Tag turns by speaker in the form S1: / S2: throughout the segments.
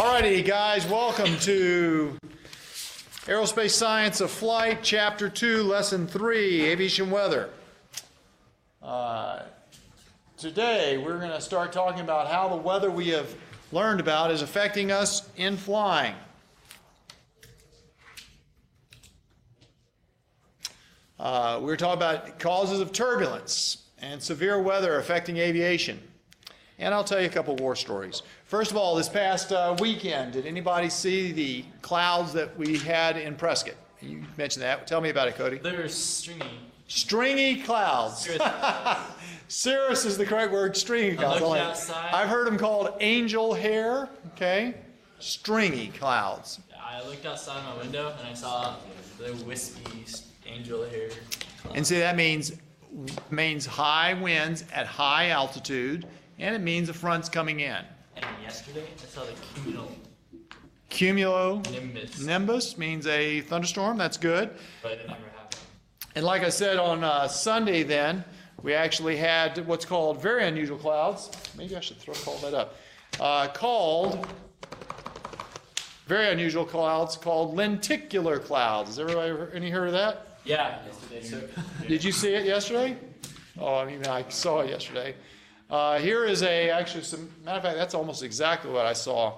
S1: Alrighty, guys, welcome to Aerospace Science of Flight, Chapter 2, Lesson 3, Aviation Weather. Today, we're going to start talking about how the weather we have learned about is affecting us in flying. We're talking about causes of turbulence and severe weather affecting aviation. And I'll tell you a couple war stories. First of all, this past weekend, did anybody see the clouds that we had in Prescott? You mentioned that. Tell me about it, Cody.
S2: They were stringy.
S1: Stringy clouds. Cirrus is the correct word, stringy clouds.
S2: I looked outside.
S1: I've heard them called angel hair, okay? Stringy clouds.
S2: I looked outside my window and I saw the wispy angel hair clouds.
S1: And see, that means high winds at high altitude, and it means a front's coming in.
S2: And yesterday I saw the
S1: Cumulonimbus means a thunderstorm. That's good.
S2: But it never happened.
S1: And like I said on Sunday then, we actually had what's called very unusual clouds. Maybe I should call that up. Called very unusual clouds called lenticular clouds. Has everybody any heard of that?
S2: Yeah, yesterday. So.
S1: Did you see it yesterday? Oh, I mean, I saw it yesterday. Here is actually, matter of fact, that's almost exactly what I saw.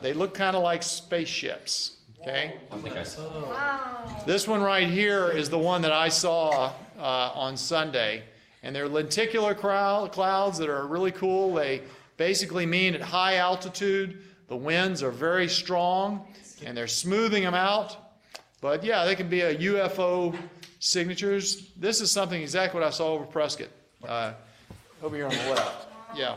S1: They look kind of like spaceships, okay?
S2: I think I saw.
S3: Wow.
S1: This one right here is the one that I saw on Sunday. And they're lenticular clouds that are really cool. They basically mean at high altitude, the winds are very strong, and they're smoothing them out. But yeah, they can be a UFO signatures. This is something exactly what I saw over Prescott. Over here on the left. Yeah.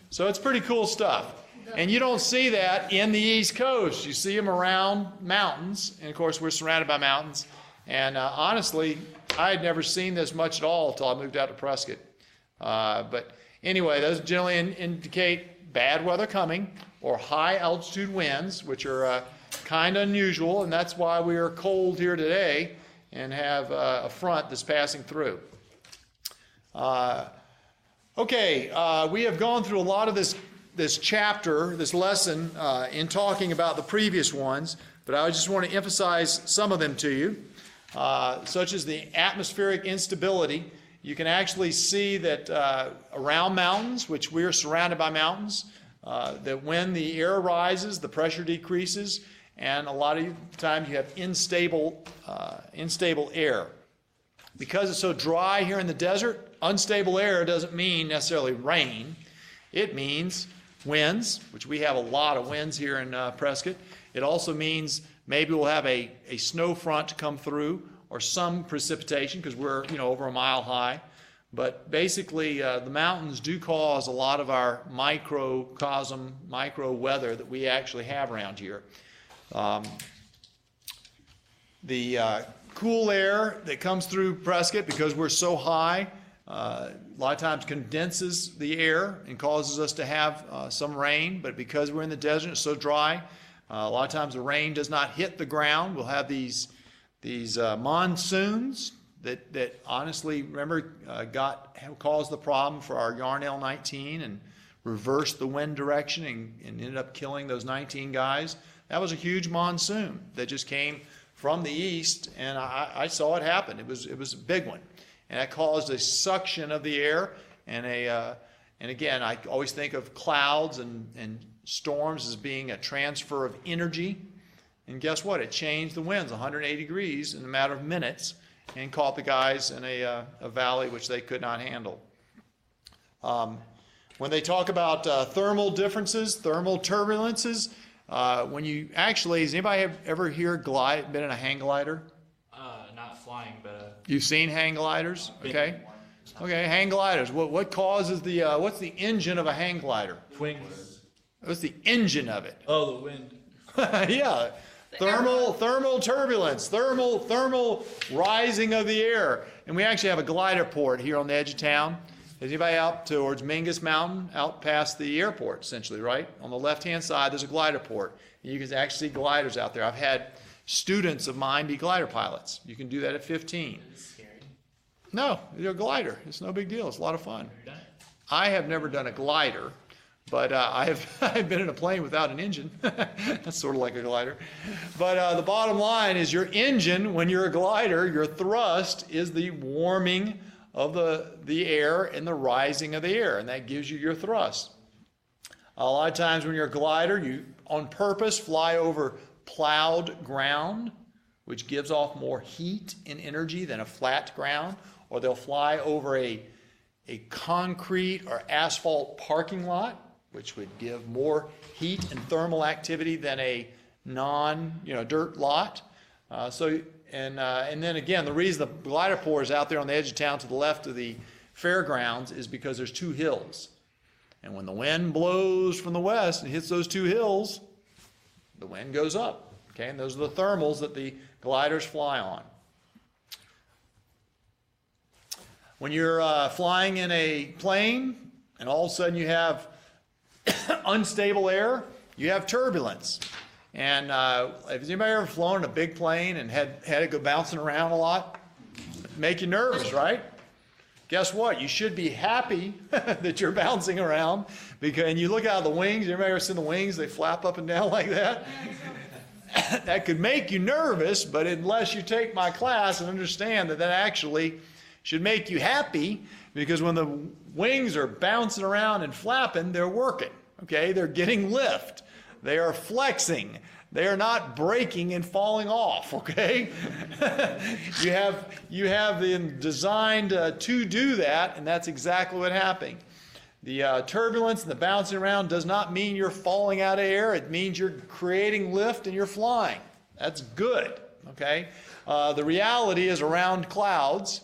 S1: So it's pretty cool stuff. And you don't see that in the East Coast. You see them around mountains. And of course, we're surrounded by mountains. And honestly, I had never seen this much at all until I moved out to Prescott. But anyway, those generally indicate bad weather coming or high altitude winds, which are kind of unusual. And that's why we are cold here today and have a front that's passing through. Okay, we have gone through a lot of this chapter, this lesson, in talking about the previous ones, but I just want to emphasize some of them to you, such as the atmospheric instability. You can actually see that around mountains, which we are surrounded by mountains, that when the air rises, the pressure decreases, and a lot of times you have unstable air. Because it's so dry here in the desert, unstable air doesn't mean necessarily rain. It means winds, which we have a lot of winds here in Prescott. It also means maybe we'll have a snow front come through or some precipitation because we're over a mile high. But basically, the mountains do cause a lot of our microcosm, micro weather that we actually have around here. Cool air that comes through Prescott, because we're so high, a lot of times condenses the air and causes us to have some rain. But because we're in the desert, it's so dry, a lot of times the rain does not hit the ground. We'll have these monsoons that honestly, remember, caused the problem for our Yarnell 19 and reversed the wind direction and ended up killing those 19 guys. That was a huge monsoon that just came from the east, and I saw it happen. It was a big one, and that caused a suction of the air, and again, I always think of clouds and storms as being a transfer of energy, and guess what? It changed the winds 180 degrees in a matter of minutes and caught the guys in a valley which they could not handle. When they talk about thermal differences, thermal turbulences, when you actually, has anybody ever been in a hang glider?
S2: Not flying, but
S1: You've seen hang gliders? Okay. Okay, hang gliders. What causes what's the engine of a hang glider?
S2: wings.
S1: What's the engine of it?
S2: Oh, the wind.
S1: Yeah. Thermal turbulence, thermal rising of the air. And we actually have a glider port here on the edge of town. Is anybody out towards Mingus Mountain, out past the airport, essentially, right? On the left-hand side, there's a glider port. And you can actually see gliders out there. I've had students of mine be glider pilots. You can do that at 15.
S2: It's scary.
S1: No, you're a glider. It's no big deal. It's a lot of fun.
S2: Have you done it?
S1: I have never done a glider, But I've been in a plane without an engine. That's sort of like a glider. But the bottom line is your engine, when you're a glider, your thrust is the warming of the air and the rising of the air, and that gives you your thrust. A lot of times when you're a glider, you on purpose fly over plowed ground, which gives off more heat and energy than a flat ground, or they'll fly over a concrete or asphalt parking lot, which would give more heat and thermal activity than a dirt lot. And then again, the reason the glider port is out there on the edge of town to the left of the fairgrounds is because there's two hills. And when the wind blows from the west and hits those two hills, the wind goes up. Okay, and those are the thermals that the gliders fly on. When you're flying in a plane and all of a sudden you have unstable air, you have turbulence. And has anybody ever flown in a big plane and had it go bouncing around a lot? Make you nervous, right? Guess what? You should be happy that you're bouncing around, and you look out of the wings. Anybody ever seen the wings? They flap up and down like that. That could make you nervous, but unless you take my class and understand that actually should make you happy, because when the wings are bouncing around and flapping, they're working. Okay, they're getting lift. They are flexing. They are not breaking and falling off. Okay, you have them designed to do that, and that's exactly what happened. The turbulence and the bouncing around does not mean you're falling out of air. It means you're creating lift and you're flying. That's good. Okay, the reality is around clouds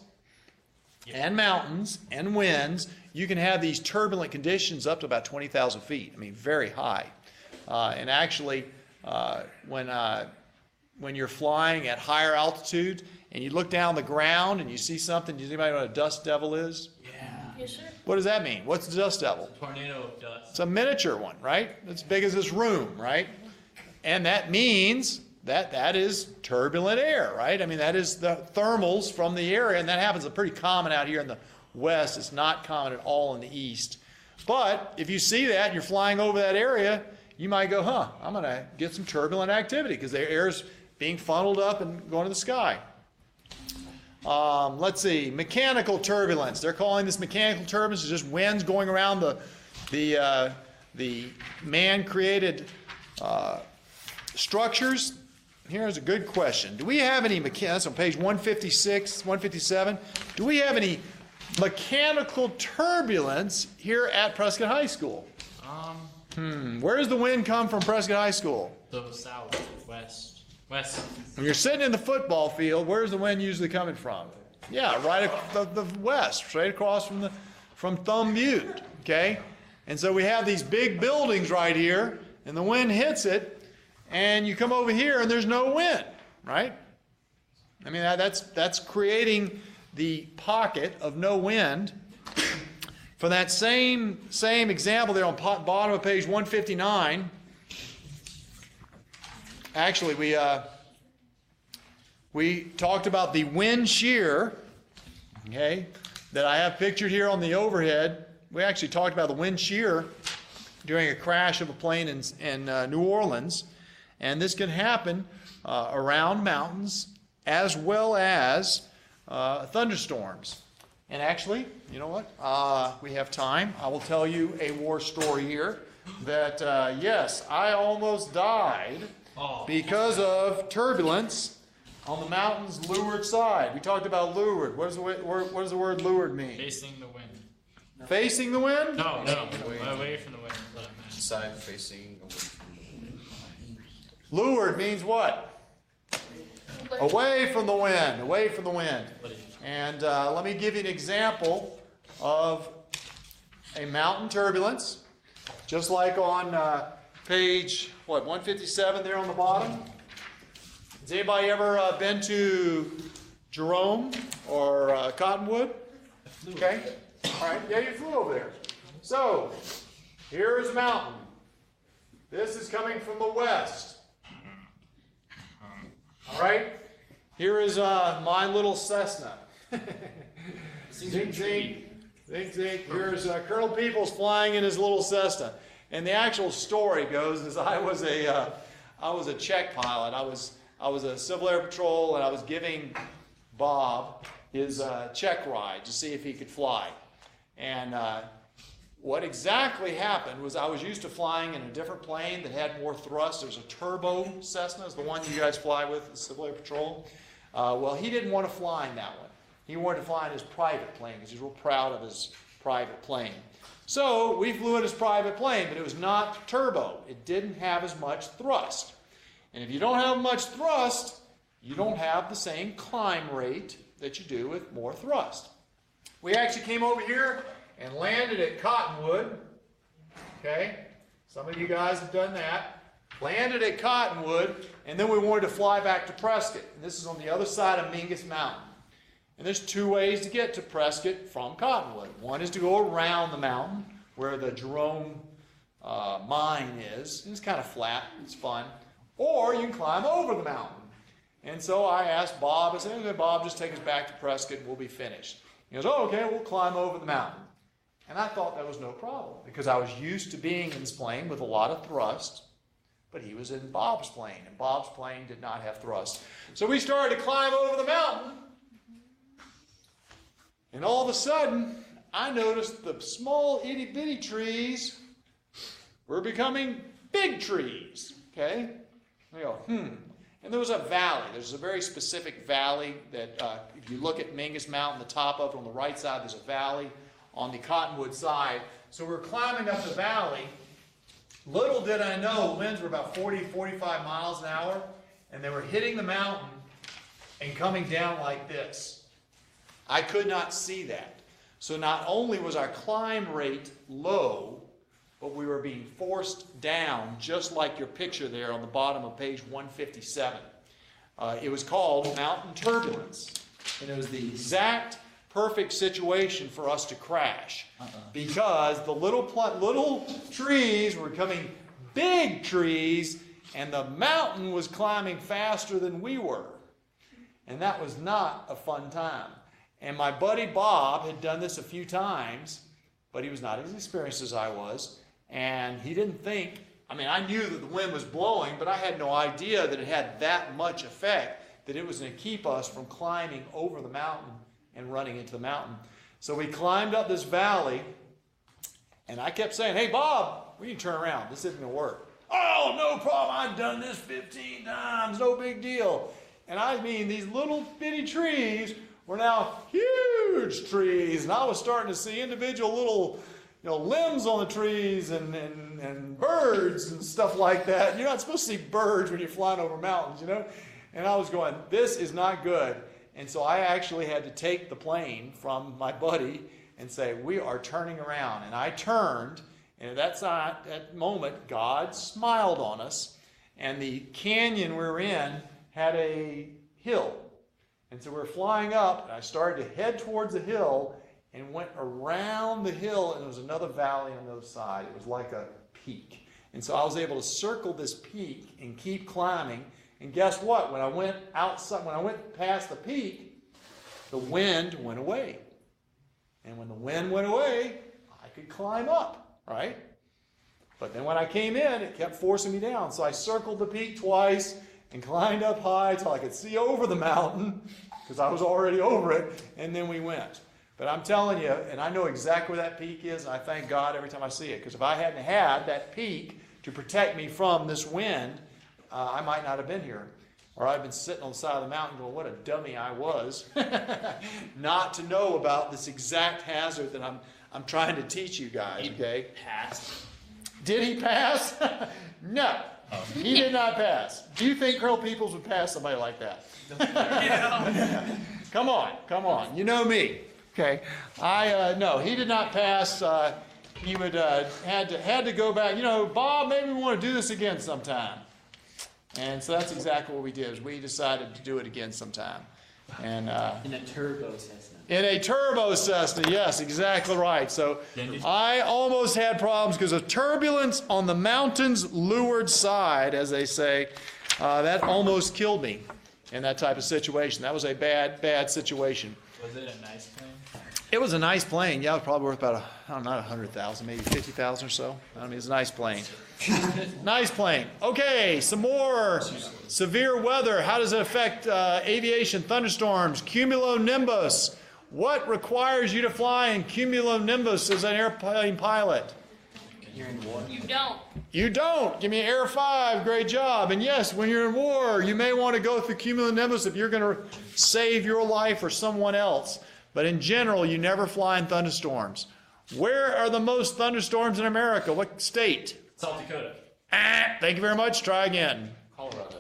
S1: and mountains and winds, you can have these turbulent conditions up to about 20,000 feet. I mean, very high. And actually, when you're flying at higher altitude and you look down the ground and you see something, does anybody know what a dust devil is?
S2: Yeah.
S3: Yes, sir.
S1: What does that mean? What's the dust devil?
S2: Tornado of dust.
S1: It's a miniature one, right? It's big as this room, right? And that means that is turbulent air, right? I mean, that is the thermals from the area, and that happens pretty common out here in the west. It's not common at all in the east. But if you see that and you're flying over that area, you might go, I'm going to get some turbulent activity because the air is being funneled up and going to the sky. Let's see, mechanical turbulence. They're calling this mechanical turbulence. It's just winds going around the man-created structures. Here's a good question. Do we have any that's on page 156, 157. Do we have any mechanical turbulence here at Prescott High School? Where does the wind come from Prescott High School?
S2: The south, west.
S1: When you're sitting in the football field, where's the wind usually coming from? Yeah, right the west, straight across from Thumb Butte. Okay, and so we have these big buildings right here, and the wind hits it, and you come over here, and there's no wind, right? I mean, that's creating the pocket of no wind. For that same example there on bottom of page 159, actually we talked about the wind shear, okay, that I have pictured here on the overhead. We actually talked about the wind shear during a crash of a plane in New Orleans, and this can happen around mountains as well as thunderstorms. And actually, you know what? We have time. I will tell you a war story here that, yes, I almost died because of turbulence on the mountain's leeward side. We talked about leeward. What does the word leeward mean?
S2: Facing the wind.
S1: Facing the wind?
S2: No, away from the wind.
S4: Side facing.
S1: Leeward means what? Away from the wind. Away from the wind. And let me give you an example of a mountain turbulence, just like on page 157 there on the bottom. Has anybody ever been to Jerome or Cottonwood? Okay. All right. Yeah, you flew over there. So here is a mountain. This is coming from the west. All right. Here is my little Cessna. Zing, zing, zing, zing. Here's Colonel Peoples flying in his little Cessna. And the actual story goes is I was a check pilot. I was a Civil Air Patrol, and I was giving Bob his check ride to see if he could fly. And what exactly happened was I was used to flying in a different plane that had more thrust. There was a turbo Cessna, is the one you guys fly with, the Civil Air Patrol. Well, he didn't want to fly in that one. He wanted to fly in his private plane because he's real proud of his private plane. So we flew in his private plane, but it was not turbo. It didn't have as much thrust. And if you don't have much thrust, you don't have the same climb rate that you do with more thrust. We actually came over here and landed at Cottonwood. Okay? Some of you guys have done that. Landed at Cottonwood, and then we wanted to fly back to Prescott. And this is on the other side of Mingus Mountain. And there's two ways to get to Prescott from Cottonwood. One is to go around the mountain where the Jerome mine is. It's kind of flat. It's fun. Or you can climb over the mountain. And so I asked Bob, I said, okay, Bob, just take us back to Prescott and we'll be finished. He goes, oh, okay, we'll climb over the mountain. And I thought that was no problem because I was used to being in this plane with a lot of thrust. But he was in Bob's plane, and Bob's plane did not have thrust. So we started to climb over the mountain. And all of a sudden, I noticed the small itty-bitty trees were becoming big trees. Okay? I go, And there was a valley. There's a very specific valley that if you look at Mingus Mountain, the top of it on the right side, there's a valley on the Cottonwood side. So we're climbing up the valley. Little did I know, the winds were about 40, 45 miles an hour, and they were hitting the mountain and coming down like this. I could not see that. So not only was our climb rate low, but we were being forced down, just like your picture there on the bottom of page 157. It was called mountain turbulence, and it was the exact perfect situation for us to crash because the little trees were becoming big trees, and the mountain was climbing faster than we were. And that was not a fun time. And my buddy Bob had done this a few times, but he was not as experienced as I was. And he didn't think, I knew that the wind was blowing, but I had no idea that it had that much effect, that it was going to keep us from climbing over the mountain and running into the mountain. So we climbed up this valley, and I kept saying, hey, Bob, we need to turn around. This isn't going to work. Oh, no problem. I've done this 15 times. No big deal. And these little bitty trees were now huge trees, and I was starting to see individual little limbs on the trees and birds and stuff like that. You're not supposed to see birds when you're flying over mountains, And I was going, this is not good. And so I actually had to take the plane from my buddy and say, we are turning around. And I turned, and at that moment, God smiled on us, and the canyon we were in had a hill. And so we're flying up, and I started to head towards the hill and went around the hill, and there was another valley on the other side. It was like a peak. And so I was able to circle this peak and keep climbing. And guess what? When I went past the peak, the wind went away. And when the wind went away, I could climb up, right? But then when I came in, it kept forcing me down. So I circled the peak twice and climbed up high till I could see over the mountain because I was already over it, and then we went. But I'm telling you, and I know exactly where that peak is, and I thank God every time I see it, because if I hadn't had that peak to protect me from this wind, I might not have been here. Or I'd been sitting on the side of the mountain going, what a dummy I was not to know about this exact hazard that I'm trying to teach you guys, okay?
S2: He passed.
S1: Did he pass? No. He did not pass. Do you think Colonel Peoples would pass somebody like that? Come on. You know me. Okay. No, he did not pass. He would had to go back. Bob, maybe we want to do this again sometime. And so that's exactly what we did. Is we decided to do it again sometime. And
S2: in a turbo Cessna.
S1: In a turbo Cessna, yes, exactly right. So I almost had problems because of turbulence on the mountain's leeward side, as they say. That almost killed me in that type of situation. That was a bad situation.
S2: Was it a nice plane?
S1: It was a nice plane. Yeah, it was probably worth about, I don't know, not 100,000, maybe 50,000 or so. I mean, it's a nice plane. Nice plane. Okay, some more severe weather. How does it affect aviation? Thunderstorms, cumulonimbus. What requires you to fly in cumulonimbus as an airplane pilot?
S3: You don't.
S1: You don't. Give me Air 5. Great job. And yes, when you're in war, you may want to go through cumulonimbus if you're going to save your life or someone else. But in general, you never fly in thunderstorms. Where are the most thunderstorms in America? What state?
S2: South Dakota.
S1: Thank you very much. Try again.
S4: Colorado.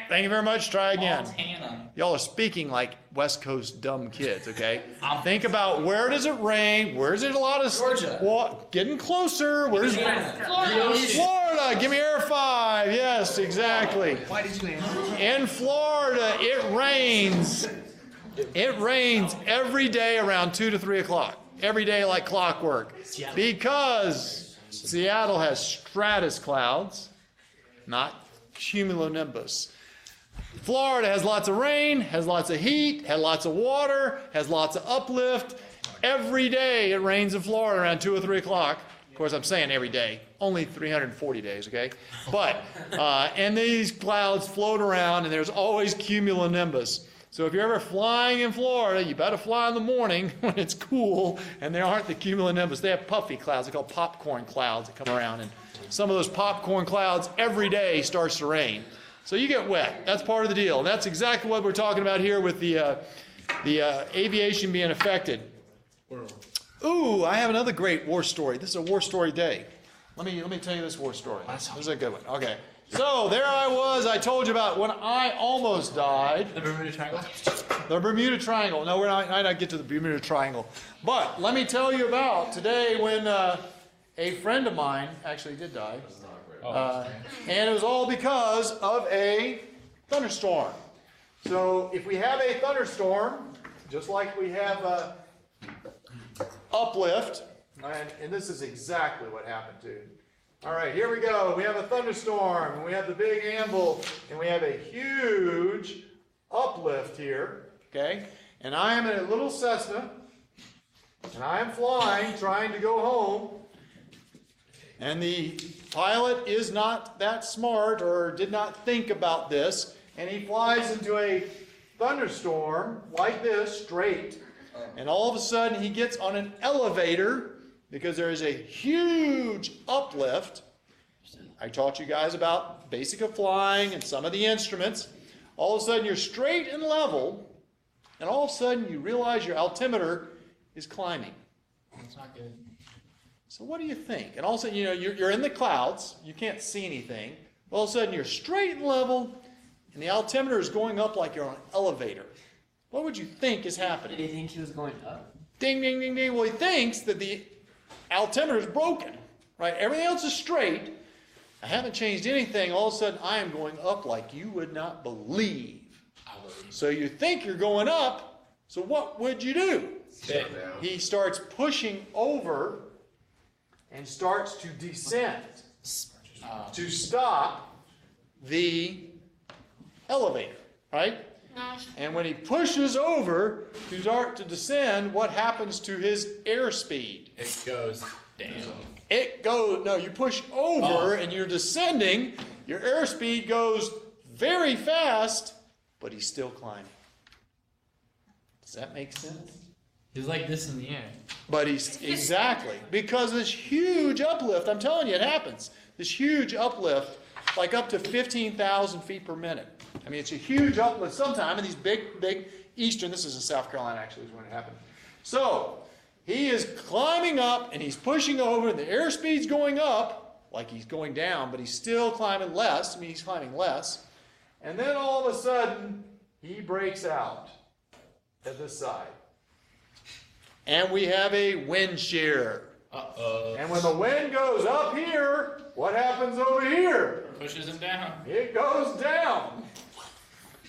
S1: Thank you very much. Try again.
S2: Montana.
S1: Y'all are speaking like West Coast dumb kids, okay? Think about where does it rain? Where's it a lot of...
S4: Georgia.
S1: Getting closer. Where's...
S3: Florida.
S1: Florida. Give me Air 5. Yes, exactly.
S5: Why did you answer?
S1: In Florida, it rains. It rains every day around 2 to 3 o'clock. Every day like clockwork. Because Seattle has stratus clouds, not cumulonimbus. Florida has lots of rain, has lots of heat, has lots of water, has lots of uplift. Every day it rains in Florida around 2 or 3 o'clock. Of course, I'm saying every day, only 340 days, okay? But, and these clouds float around and there's always cumulonimbus. So if you're ever flying in Florida, you better fly in the morning when it's cool and there aren't the cumulonimbus. They have puffy clouds, they're called popcorn clouds that come around, and some of those popcorn clouds every day starts to rain. So you get wet. That's part of the deal. And that's exactly what we're talking about here with the aviation being affected. Ooh, I have another great war story. This is a war story day. Let me tell you this war story. This is a good one. Okay. So there I was. I told you about when I almost died.
S2: The Bermuda Triangle.
S1: The Bermuda Triangle. No, I might not get to the Bermuda Triangle. But let me tell you about today when a friend of mine actually did die. And it was all because of a thunderstorm. So if we have a thunderstorm, just like we have a uplift, and this is exactly what happened to. All right, here we go. We have a thunderstorm, and we have the big anvil, and we have a huge uplift here, okay? And I am in a little Cessna, and I am flying, trying to go home, and the pilot is not that smart or did not think about this, and he flies into a thunderstorm like this, straight, and all of a sudden he gets on an elevator because there is a huge uplift. I taught you guys about basic of flying and some of the instruments. All of a sudden you're straight and level, and all of a sudden you realize your altimeter is climbing.
S2: That's not good.
S1: So what do you think? And all of a sudden, you know, you're in the clouds, you can't see anything. All of a sudden you're straight and level, and the altimeter is going up like you're on an elevator. What would you think is happening?
S5: Did he think he was going up?
S1: Ding, ding, ding, ding. Well, he thinks that the altimeter is broken, right? Everything else is straight. I haven't changed anything. All of a sudden, I am going up like you would not believe. So you think you're going up, so what would you do? He starts pushing over and starts to descend to stop the elevator, right? And when he pushes over to start to descend, what happens to his airspeed?
S2: It goes down.
S1: It goes, no, you push over and you're descending, your airspeed goes very fast, but he's still climbing. Does that make sense?
S2: He's like this in the air.
S1: But he's, exactly, because this huge uplift, I'm telling you, it happens. This huge uplift, like up to 15,000 feet per minute. I mean, it's a huge uplift sometime in these big eastern, this is in South Carolina actually is when it happened. So, he is climbing up and he's pushing over and the airspeed's going up, like he's going down, but he's still climbing less. I mean, he's climbing less. And then all of a sudden, he breaks out at this side. And we have a wind shear.
S2: Uh-oh.
S1: And when the wind goes up here, what happens over here?
S2: Pushes him down.
S1: It goes down.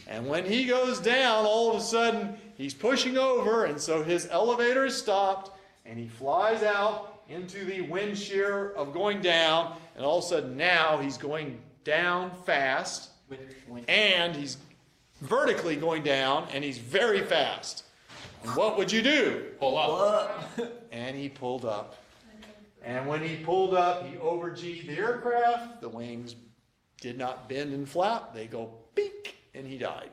S1: And when he goes down, all of a sudden, he's pushing over, and so his elevator is stopped, and he flies out into the wind shear of going down, and all of a sudden now he's going down fast, and he's vertically going down, and he's very fast. And what would you do?
S2: Pull up.
S1: And he pulled up. And when he pulled up, he over-G'd the aircraft. The wings did not bend and flap. They go beak, and he died.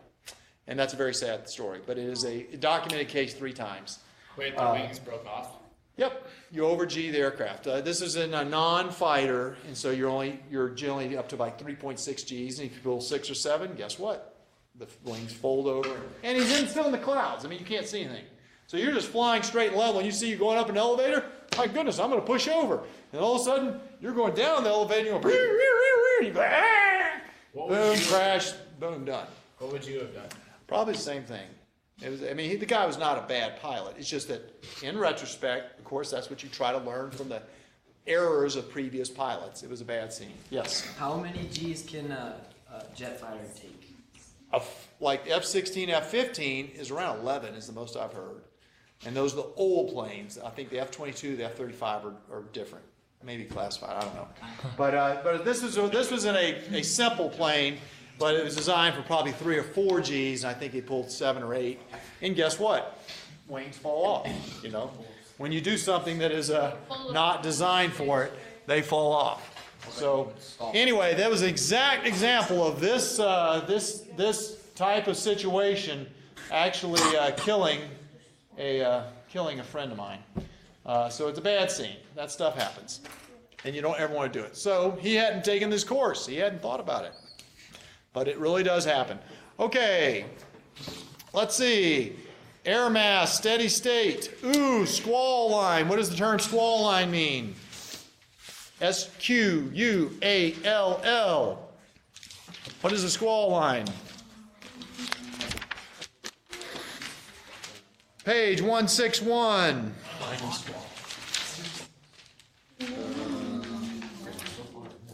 S1: And that's a very sad story, but it is a documented case 3 times.
S2: Wait, the wings broke off?
S1: Yep, you over-G the aircraft. This is in a non-fighter, and so you're generally up to like 3.6 Gs, and if you pull 6 or 7, guess what? The wings fold over, and he's still in the clouds. I mean, you can't see anything. So you're just flying straight and level, and you see you going up an elevator, my goodness, I'm going to push over. And all of a sudden, you're going down the elevator, and you go, boom, crash, boom, done.
S2: What would you have done?
S1: Probably the same thing. The guy was not a bad pilot. It's just that in retrospect, of course, that's what you try to learn from the errors of previous pilots. It was a bad scene. Yes?
S5: How many G's can a jet fighter take?
S1: Like F-16, F-15 is around 11 is the most I've heard. And those are the old planes. I think the F-22, the F-35 are different. Maybe classified, I don't know. But this was in a simple plane. But it was designed for probably 3 or 4 Gs, and I think he pulled 7 or 8. And guess what? Wings fall off, you know. When you do something that is not designed for it, they fall off. So anyway, that was an exact example of this type of situation actually killing a friend of mine. So it's a bad scene. That stuff happens. And you don't ever want to do it. So he hadn't taken this course. He hadn't thought about it. But it really does happen. Okay, let's see. Air mass, steady state. Ooh, squall line. What does the term squall line mean? S-Q-U-A-L-L. What is a squall line? Page 161.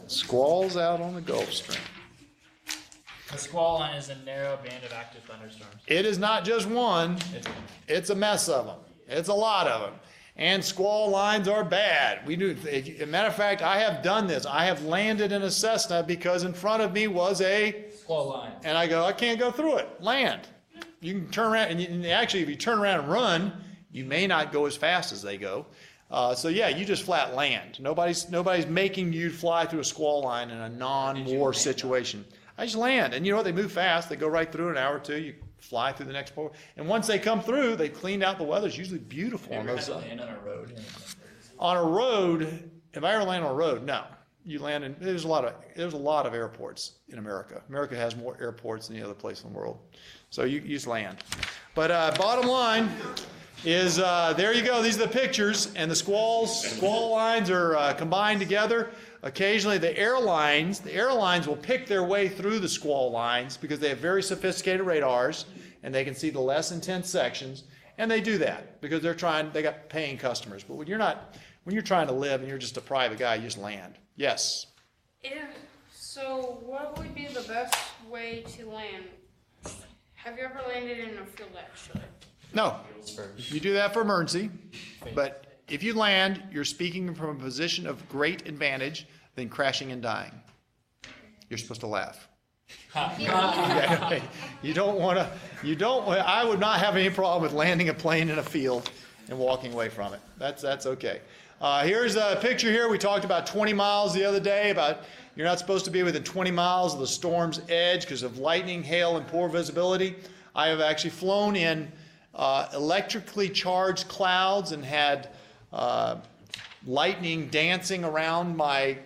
S1: Squalls out on the Gulf Stream.
S2: A squall line is a narrow band of active thunderstorms.
S1: It is not just one. It's a mess of them. It's a lot of them. And squall lines are bad. We do. As a matter of fact, I have done this. I have landed in a Cessna because in front of me was a
S2: squall line.
S1: And I go, I can't go through it. Land. You can turn around, and actually, if you turn around and run, you may not go as fast as they go. So yeah, you just flat land. Nobody's making you fly through a squall line in a non-war situation. I just land, and you know what? They move fast. They go right through in an hour or 2. You fly through the next port, and once they come through, they cleaned out the weather. It's usually beautiful on those.
S2: Land on a road.
S1: On a road, if I ever land on a road, no. You land in. There's a lot of airports in America. America has more airports than any other place in the world, so you just land. But bottom line is there you go. These are the pictures, and the squall lines are combined together. Occasionally the airlines will pick their way through the squall lines because they have very sophisticated radars and they can see the less intense sections, and they do that because they got paying customers. But when you're trying to live and you're just a private guy, you just land. Yes.
S3: So what would be the best way to land? Have you ever landed in a field actually?
S1: No. You do that for emergency, but if you land, you're speaking from a position of great advantage than crashing and dying. You're supposed to laugh. Yeah, you don't want to. I would not have any problem with landing a plane in a field and walking away from it. That's okay. Here's a picture here. We talked about 20 miles the other day. About you're not supposed to be within 20 miles of the storm's edge because of lightning, hail, and poor visibility. I have actually flown in electrically charged clouds and had lightning dancing around my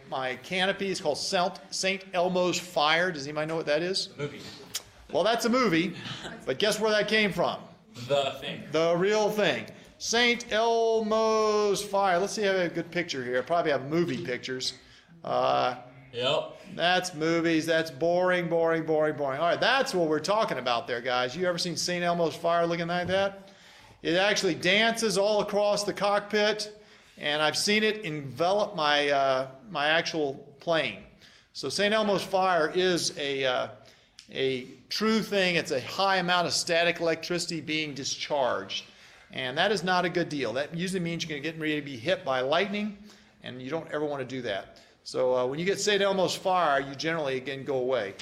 S1: canopy. It's called St. Elmo's Fire. Does anybody know what that is?
S2: Movie.
S1: Well, that's a movie, but guess where that came from?
S2: The thing.
S1: The real thing. St. Elmo's Fire. Let's see if I have a good picture here. I probably have movie pictures.
S2: Yep.
S1: That's movies. That's boring. All right, that's what we're talking about there, guys. You ever seen St. Elmo's Fire looking like that? It actually dances all across the cockpit, and I've seen it envelop my actual plane. So St. Elmo's Fire is a true thing. It's a high amount of static electricity being discharged, and that is not a good deal. That usually means you're going to get ready to be hit by lightning, and you don't ever want to do that. So when you get St. Elmo's Fire, you generally, again, go away.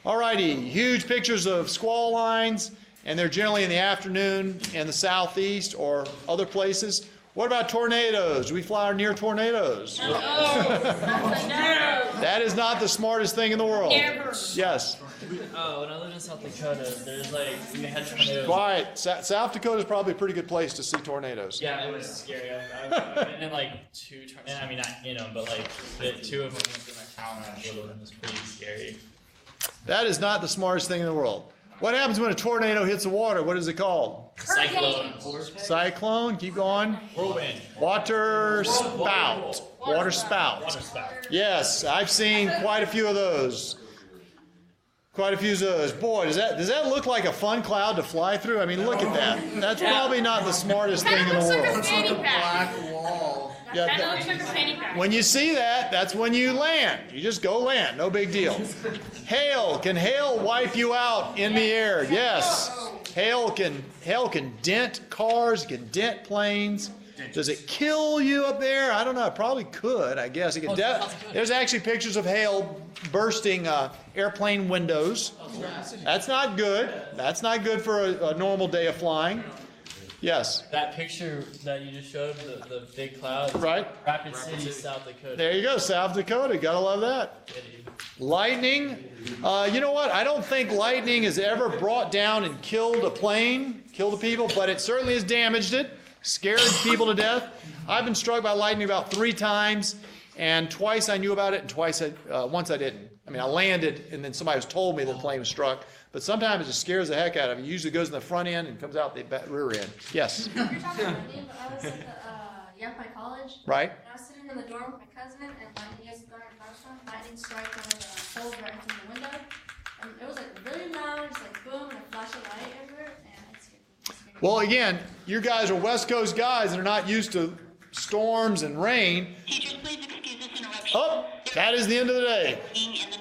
S1: All righty, huge pictures of squall lines. and they're generally in the afternoon in the southeast or other places. What about tornadoes? Do we fly near tornadoes? That is not the smartest thing in the world.
S3: Never.
S1: Yes.
S2: Oh, when I lived in South Dakota, there's like, we had tornadoes.
S1: Quiet. South Dakota is probably a pretty good place to see tornadoes.
S2: Yeah, it was scary. I've been in like 2 tornadoes. I mean, not in them, but like 2 of them went through my town when I was little, and it was pretty scary.
S1: That is not the smartest thing in the world. What happens when a tornado hits the water? What is it called?
S2: Cyclone.
S1: Cyclone. Keep going.
S2: Whirlwind.
S1: Water spout. Water spout.
S2: Water spout.
S1: Yes, I've seen quite a few of those. Quite a few of those. Boy, does that look like a fun cloud to fly through? I mean, look at that. That's probably not the smartest thing in the
S3: Looks like a
S1: world.
S3: fanny pack.
S4: wall.
S1: Yeah,
S3: Kind of looks like a fanny pack.
S1: when you see that, that's when you land. You just go land, no big deal. Hail, can hail wipe you out in the air? Yes. Hail can dent cars, can dent planes. Does it kill you up there? I don't know. It probably could, I guess. It could there's actually pictures of hail bursting airplane windows. That's not good. That's not good for a normal day of flying. Yes.
S2: That picture that you just showed, the big clouds.
S1: Right.
S2: Rapid City, South Dakota.
S1: There you go, South Dakota. Gotta love that. Lightning. You know what? I don't think lightning has ever brought down and killed a plane, killed the people, but it certainly has damaged it, scared people to death. I've been struck by lightning about 3 times, and twice I knew about it, and once I didn't. I mean, I landed, and then somebody told me the plane was struck. But sometimes it just scares the heck out of you. It usually goes in the front end and comes out the rear end. Yes.
S6: You're talking about lightning, but I was at the Yampai College.
S1: Right.
S6: And I was sitting in the dorm with my cousin, and lightning gets during thunderstorm. Lightning struck one of the holes right into the window, and it was like really loud, just like boom, and a flash of light everywhere, and it scared me.
S1: Well, again, you guys are West Coast guys that are not used to storms and rain.
S7: Teachers, please excuse this interruption.
S1: Oh, that is the end of the day.
S7: In the